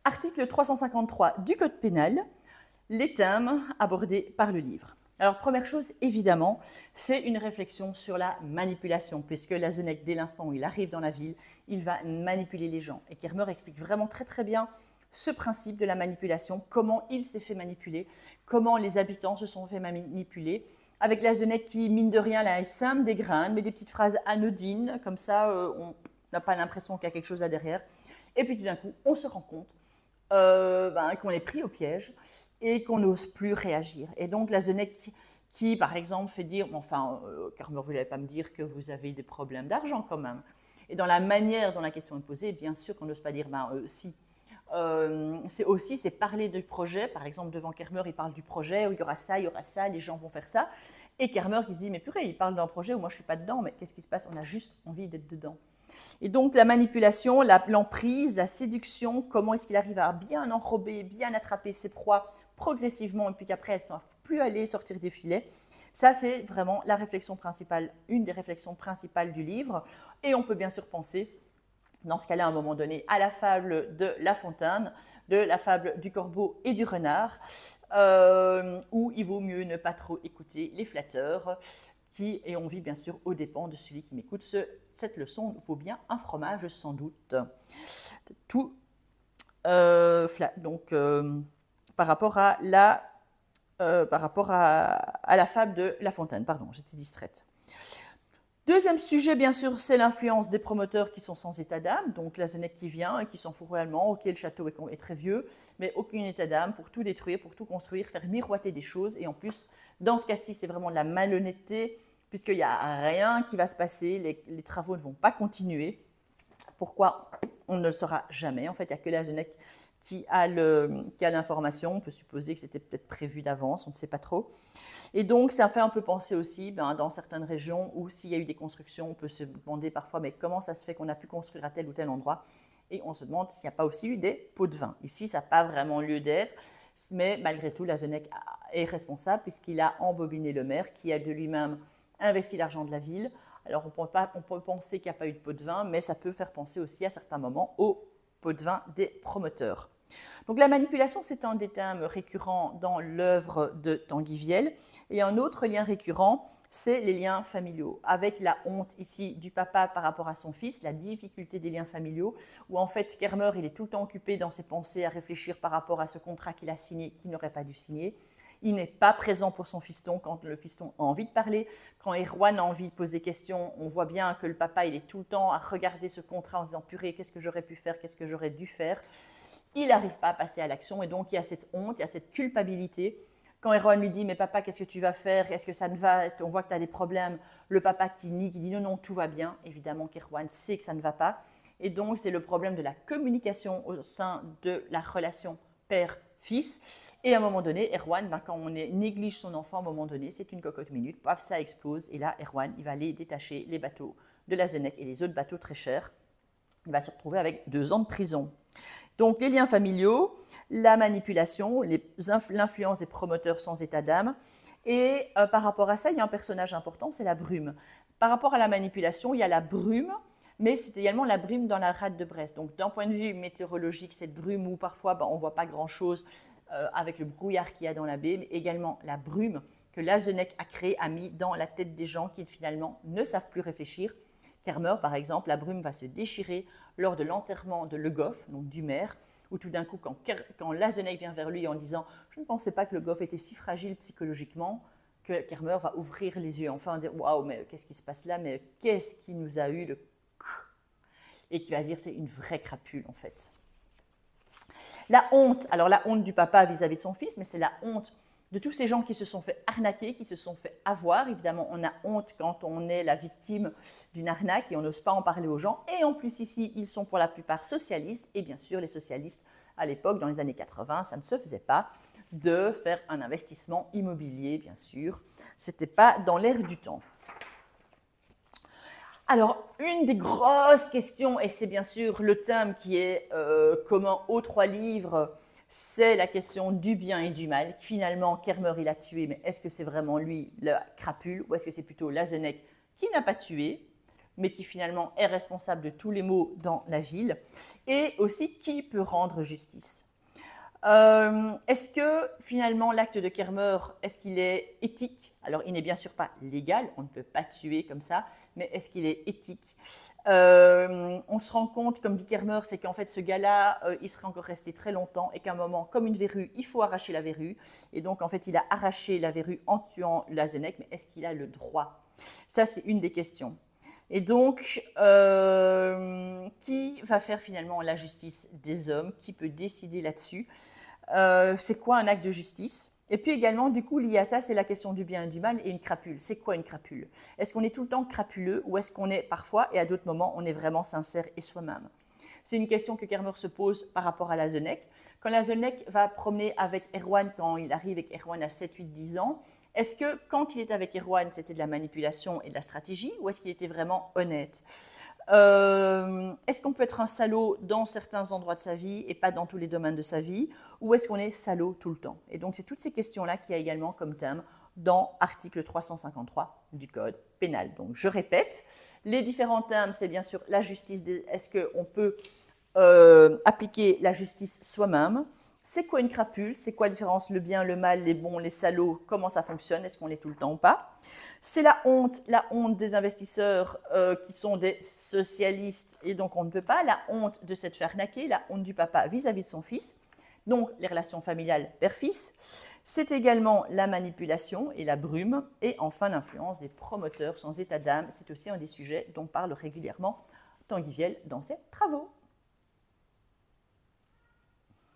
Article 353 du Code pénal, les thèmes abordés par le livre. Alors, première chose, évidemment, c'est une réflexion sur la manipulation, puisque Lazenec, dès l'instant où il arrive dans la ville, il va manipuler les gens. Et Kermer explique vraiment très très bien ce principe de la manipulation, comment il s'est fait manipuler, comment les habitants se sont fait manipuler, avec Lazenec qui, mine de rien, là, il sème des graines, mais des petites phrases anodines, comme ça, on n'a pas l'impression qu'il y a quelque chose là derrière. Et puis tout d'un coup, on se rend compte qu'on est pris au piège et qu'on n'ose plus réagir. Et donc Lazenec qui, par exemple, fait dire, Kermer, vous n'allez pas me dire que vous avez des problèmes d'argent quand même. Et dans la manière dont la question est posée, bien sûr qu'on n'ose pas dire, si. C'est parler du projet. Par exemple, devant Kermer, il parle du projet, où il y aura ça, les gens vont faire ça. Et Kermer qui se dit, mais purée, il parle d'un projet où moi je ne suis pas dedans, mais qu'est-ce qui se passe? On a juste envie d'être dedans. Et donc la manipulation, l'emprise, la séduction, comment est-ce qu'il arrive à bien enrober, bien attraper ses proies progressivement, et puis qu'après elles ne savent plus aller sortir des filets. Ça, c'est vraiment la réflexion principale, une des réflexions principales du livre. Et on peut bien sûr penser, dans ce cas-là, à un moment donné, à la fable de La Fontaine, de la fable du corbeau et du renard, où il vaut mieux ne pas trop écouter les flatteurs, et on vit bien sûr aux dépens de celui qui m'écoute. Cette leçon vaut bien un fromage sans doute. Tout, donc, par rapport à la fable de La Fontaine, pardon, j'étais distraite. Deuxième sujet, bien sûr, c'est l'influence des promoteurs qui sont sans état d'âme. Donc Lazenec qui vient et qui s'en fout réellement. Ok, le château est très vieux, mais aucun état d'âme pour tout détruire, pour tout construire, faire miroiter des choses. Et en plus, dans ce cas-ci, c'est vraiment de la malhonnêteté, puisqu'il n'y a rien qui va se passer, les travaux ne vont pas continuer. Pourquoi? On ne le saura jamais. En fait, il n'y a que Lazenec qui a l'information. On peut supposer que c'était peut-être prévu d'avance, on ne sait pas trop. Et donc, ça fait un peu penser aussi, dans certaines régions où s'il y a eu des constructions, on peut se demander parfois, mais comment ça se fait qu'on a pu construire à tel ou tel endroit? Et on se demande s'il n'y a pas aussi eu des pots de vin. Ici, ça n'a pas vraiment lieu d'être, mais malgré tout, Lazenec est responsable puisqu'il a embobiné le maire qui a de lui-même investi l'argent de la ville. Alors, on peut penser qu'il n'y a pas eu de pot de vin, mais ça peut faire penser aussi à certains moments au pot de vin des promoteurs. Donc la manipulation, c'est un des thèmes récurrents dans l'œuvre de Tanguy Viel. Et un autre lien récurrent, c'est les liens familiaux, avec la honte ici du papa par rapport à son fils, la difficulté des liens familiaux, où en fait Kermer, il est tout le temps occupé dans ses pensées à réfléchir par rapport à ce contrat qu'il a signé, qu'il n'aurait pas dû signer. Il n'est pas présent pour son fiston quand le fiston a envie de parler. Quand Erwan a envie de poser des questions, on voit bien que le papa, il est tout le temps à regarder ce contrat en disant « Purée, qu'est-ce que j'aurais pu faire, qu'est-ce que j'aurais dû faire ?» Il n'arrive pas à passer à l'action et donc il y a cette honte, il y a cette culpabilité. Quand Erwan lui dit « Mais papa, qu'est-ce que tu vas faire? Est-ce que ça ne va? On voit que tu as des problèmes. » Le papa qui nie, qui dit « Non, non, tout va bien. » Évidemment qu'Erwan sait que ça ne va pas. Et donc, c'est le problème de la communication au sein de la relation père-fils. Et à un moment donné, Erwan, quand on néglige son enfant, à un moment donné, c'est une cocotte minute. Paf, ça explose. Et là, Erwan, il va aller détacher les bateaux de Lazenec et les autres bateaux très chers. Il va se retrouver avec 2 ans de prison. Donc, les liens familiaux, la manipulation, l'influence des promoteurs sans état d'âme. Et par rapport à ça, il y a un personnage important, c'est la brume. Par rapport à la manipulation, il y a la brume, mais c'est également la brume dans la rade de Brest. Donc, d'un point de vue météorologique, cette brume où parfois on ne voit pas grand-chose avec le brouillard qu'il y a dans la baie, mais également la brume que Lazenec a créée, a mis dans la tête des gens qui finalement ne savent plus réfléchir. Kermer, par exemple, la brume va se déchirer lors de l'enterrement de Le Goff, donc du maire, où tout d'un coup, quand Lazenec vient vers lui en disant « Je ne pensais pas que Le Goff était si fragile psychologiquement », que Kermer va ouvrir les yeux, enfin dire « Waouh, mais qu'est-ce qui se passe là? Mais qu'est-ce qui nous a eu le... » Et qui va dire « C'est une vraie crapule, en fait. » La honte, alors la honte du papa vis-à-vis de son fils, mais c'est la honte de tous ces gens qui se sont fait arnaquer, qui se sont fait avoir. Évidemment, on a honte quand on est la victime d'une arnaque et on n'ose pas en parler aux gens. Et en plus, ici, ils sont pour la plupart socialistes. Et bien sûr, les socialistes, à l'époque, dans les années 80, ça ne se faisait pas de faire un investissement immobilier, bien sûr. Ce n'était pas dans l'air du temps. Alors, une des grosses questions, et c'est bien sûr le thème qui est commun aux 3 livres, c'est la question du bien et du mal. Finalement, Kermer, il a tué, mais est-ce que c'est vraiment lui, la crapule, ou est-ce que c'est plutôt Lazenec qui n'a pas tué? mais qui finalement est responsable de tous les maux dans la ville, et aussi qui peut rendre justice. Est-ce que finalement l'acte de Kermer, est-ce qu'il est éthique? Alors il n'est bien sûr pas légal, on ne peut pas tuer comme ça, mais est-ce qu'il est éthique? On se rend compte, comme dit Kermer, c'est qu'en fait ce gars-là, il serait encore resté très longtemps et qu'à un moment, comme une verrue, il faut arracher la verrue. Et donc en fait il a arraché la verrue en tuant Lazenec, mais est-ce qu'il a le droit? Ça c'est une des questions. Et donc, qui va faire finalement la justice des hommes? Qui peut décider là-dessus? C'est quoi un acte de justice? Et puis également, du coup, lié à ça, c'est la question du bien et du mal et une crapule. C'est quoi une crapule? Est-ce qu'on est tout le temps crapuleux ou est-ce qu'on est parfois, et à d'autres moments, on est vraiment sincère et soi-même? C'est une question que Kermer se pose par rapport à Lazenec. Quand Lazenec va promener avec Erwan, quand il arrive avec Erwan à 7, 8, 10 ans, est-ce que quand il était avec Erwan, c'était de la manipulation et de la stratégie ou est-ce qu'il était vraiment honnête? Est-ce qu'on peut être un salaud dans certains endroits de sa vie et pas dans tous les domaines de sa vie? Ou est-ce qu'on est salaud tout le temps? Et donc, c'est toutes ces questions-là qu'il y a également comme thème dans l'article 353 du Code pénal. Donc, je répète, les différents thèmes, c'est bien sûr la justice. Est-ce qu'on peut appliquer la justice soi-même? C'est quoi une crapule? C'est quoi la différence? Le bien, le mal, les bons, les salauds, comment ça fonctionne? Est-ce qu'on l'est tout le temps ou pas? C'est la honte des investisseurs qui sont des socialistes et donc on ne peut pas. La honte de s'être fait arnaquer, la honte du papa vis-à-vis de son fils. Donc les relations familiales père-fils. C'est également la manipulation et la brume. Et enfin l'influence des promoteurs sans état d'âme. C'est aussi un des sujets dont parle régulièrement Tanguy Viel dans ses travaux.